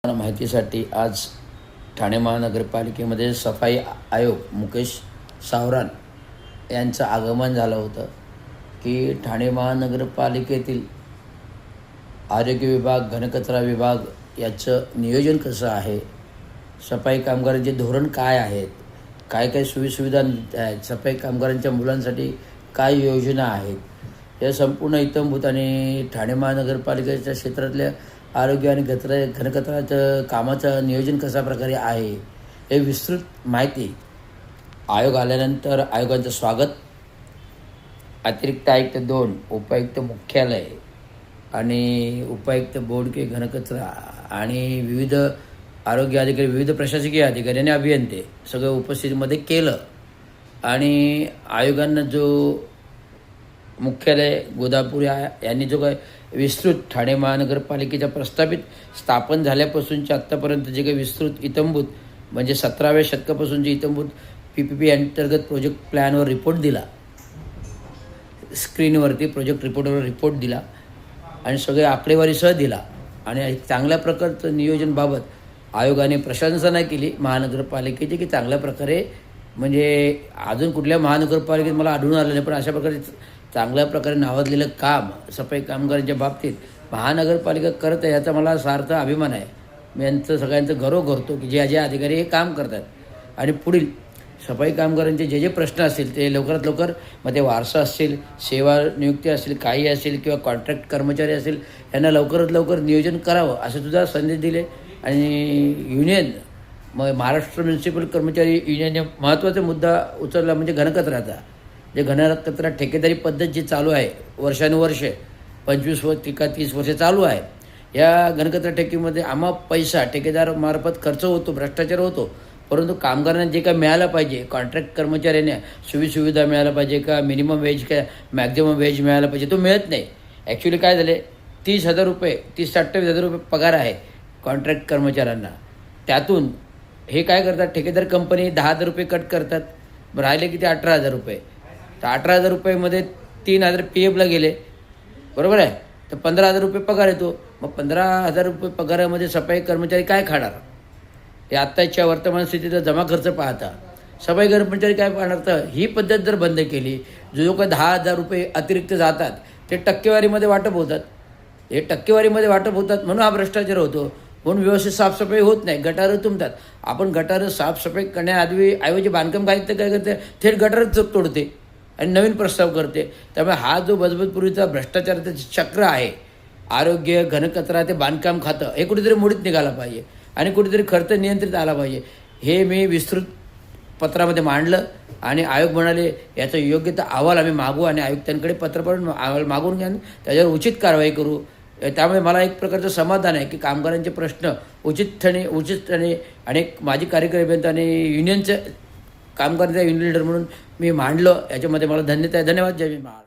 माहितीसाठी आज ठाणे महानगरपालिकेमध्ये सफाई आयोग मुकेश सावरान यांचं आगमन झालं होतं की ठाणे महानगरपालिकेतील आरोग्य विभाग, घनकचरा विभाग याचं नियोजन कसं आहे, सफाई कामगारांचे धोरण काय आहेत, काय काय सोयीसुविधा आहेत, सफाई कामगारांच्या मुलांसाठी काय योजना आहेत, या संपूर्ण इत्थंभूत आणि ठाणे महानगरपालिकेच्या क्षेत्रातल्या आरोग्य आणि घनकचऱ्याचं कामाचं नियोजन कशा प्रकारे आहे हे विस्तृत माहिती आयोग आल्यानंतर आयोगाचं स्वागत, अतिरिक्त आयुक्त 2, उपायुक्त मुख्यालय आणि उपायुक्त बोर्ड घनकचरा आणि विविध आरोग्य अधिकारी, विविध प्रशासकीय अधिकारी आणि अभियंते सगळं उपस्थितीमध्ये केलं. आणि आयोगांना जो मुख्यालय गोदापूर यांनी जो काय विस्तृत ठाणे महानगरपालिकेच्या प्रस्थापित स्थापन झाल्यापासूनच्या आत्तापर्यंत जे काही विस्तृत इत्थंभूत म्हणजे 17व्या शतकापासूनचे इत्थंभूत PPP अंतर्गत प्रोजेक्ट प्लॅनवर रिपोर्ट दिला, स्क्रीनवरती प्रोजेक्ट रिपोर्टवर रिपोर्ट दिला आणि सगळे आकडेवारीसह दिला. आणि चांगल्या प्रकारचं नियोजनबाबत आयोगाने प्रशंसना केली महानगरपालिकेची की चांगल्या प्रकारे, म्हणजे अजून कुठल्या महानगरपालिकेत मला आढळून आलं नाही, पण अशा प्रकारे चांगल्या प्रकारे नावाजलेलं काम सफाई कामगारांच्या बाबतीत महानगरपालिका करत आहे याचा मला सार्थ अभिमान आहे. मी यांचं सगळ्यांचं गौरव करतो की जे अधिकारी हे काम करतात आणि पुढील सफाई कामगारांचे जे प्रश्न असतील ते लवकरात लवकर, मग ते वारसा असतील, सेवा नियुक्ती असतील, काही असेल किंवा कॉन्ट्रॅक्ट कर्मचारी असतील, यांना लवकरात लवकर नियोजन करावं असे सुद्धा संदेश दिले. आणि युनियन, मग महाराष्ट्र म्युनिसिपल कर्मचारी युनियनने महत्त्वाचा मुद्दा उचलला म्हणजे घनकचऱ्याचा. जे घनकचरा ठेकेदारी पद्धत जी चालू आहे वर्षानुवर्षे 25 वर्ष का 30 वर्षे चालू आहे, या घनकचरा ठेकीमध्ये अमाप पैसा ठेकेदारामार्फत खर्च होतो, भ्रष्टाचार होतो, परंतु कामगारांना जे काय मिळालं पाहिजे, कॉन्ट्रॅक्ट कर्मचाऱ्यांना सोयीसुविधा मिळायला पाहिजे का, मिनिमम वेज का मॅक्झिमम वेज मिळायला पाहिजे, तो मिळत नाही. ॲक्च्युली काय झाले, 30,000 रुपये 30-28,000 रुपये पगार आहे कॉन्ट्रॅक्ट कर्मचाऱ्यांना. त्यातून हे काय करतात, ठेकेदार कंपनी 10,000 रुपये कट करतात, राहिले की ते 18,000 रुपये. तर 18,000 रुपयेमध्ये 3,000 PFला गेले, बरोबर आहे, तर 15,000 रुपये पगार येतो. मग 15,000 रुपये पगारामध्ये सफाई कर्मचारी काय खाणार, हे आत्ताच्या वर्तमान स्थितीचा जमा खर्च पाहता सफाई कर्मचारी काय पाहणार. तर ही पद्धत जर बंद केली, जो काय 10,000 रुपये अतिरिक्त जातात ते टक्केवारीमध्ये वाटप होतात, हे टक्केवारीमध्ये वाटप होतात, म्हणून हा भ्रष्टाचार होतो. म्हणून व्यवस्थित साफसफाई होत नाही, गटारं तुंबतात. आपण गटारं साफसफाई करण्याऐवजी बांधकाम काय करते, थेट गटारच तोडते आणि नवीन प्रस्ताव करते. त्यामुळे हा जो बजबजपूर्वीचा भ्रष्टाचाराचं चक्र आहे, आरोग्य, घनकचरा ते बांधकाम खातं, हे कुठेतरी मोडीत निघाला पाहिजे आणि कुठेतरी खर्च नियंत्रित आला पाहिजे. हे मी विस्तृत पत्रामध्ये मांडलं आणि आयोग म्हणाले याचा योग्य तर अहवाल आम्ही मागू आणि आयुक्तांकडे पत्र पाठवून अहवाल मागून घ्या, त्याच्यावर उचित कारवाई करू. त्यामुळे मला एक प्रकारचं समाधान आहे की कामगारांचे प्रश्न उचितपणे आणि माझी कार्यकारी अभियंता आणि युनियनचं कामगारांचा युनियन लीडर म्हणून मी मांडलं, याच्यामध्ये मला धन्यवाद. जय महाराष्ट्र.